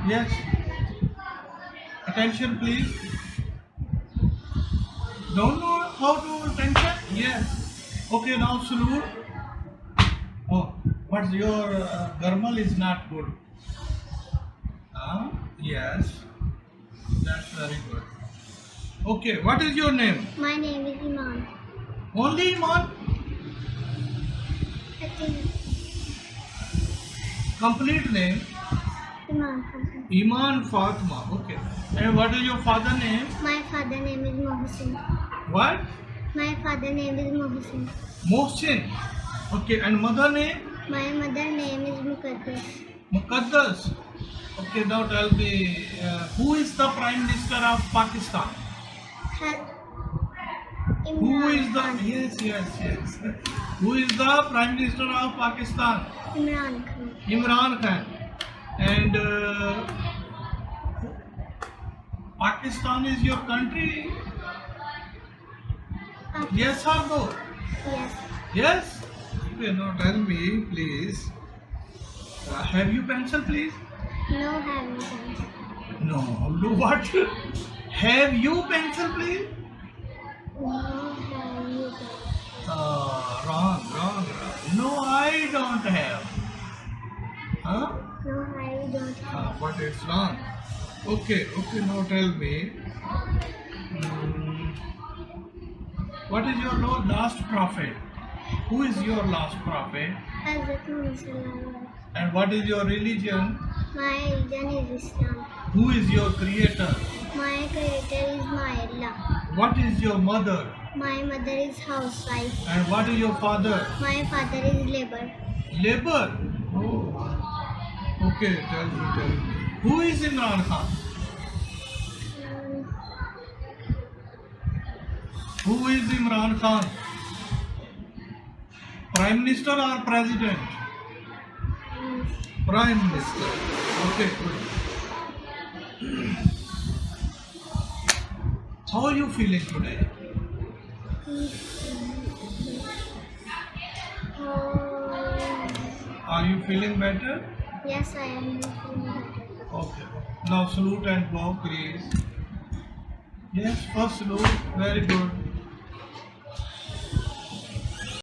Yes. Attention, please. Don't know how to attention? Yes. Okay, now salute. Oh, but your thermal is not good. Yes. That's very good. Okay, what is your name? My name is Eiman. Only Iman? Fatima. Complete name? Eiman Fatima. Iman Fatima. Okay. And what is your father name? My father name is Mohsin. What? My father name is Mohsin. Mohsin. Okay. And mother name? My mother name is Muqaddas. Muqaddas. Okay. Now tell me, who is the Prime Minister of Pakistan? Who is the? Yes. Who is the Prime Minister of Pakistan? Imran Khan. Imran Khan. And Pakistan is your country? Yes or no? Yes. Yes? Okay, now tell me, please. Have you pencil, please? No have you pencil. No. Do what? Have you pencil, please? No have you pencil. Wrong. No, I don't have. Huh? No I don't have. But it's wrong. Okay, now tell me. What is your last prophet? Who is your last prophet? Hazrat Muhammad Sallallahu Alaihi Wasallam. And what is your religion? My religion is Islam. Who is your creator? My creator is my Allah. What is your mother? My mother is housewife. And what is your father? My father is labor. Labor. Oh. Okay, tell me. Who is Imran Khan? Who is Imran Khan? Prime Minister or President? Prime Minister. Okay, good. How are you feeling today? Are you feeling better? Yes, I am feeling better. Okay. Now salute and go, please. Yes, first salute. Very good.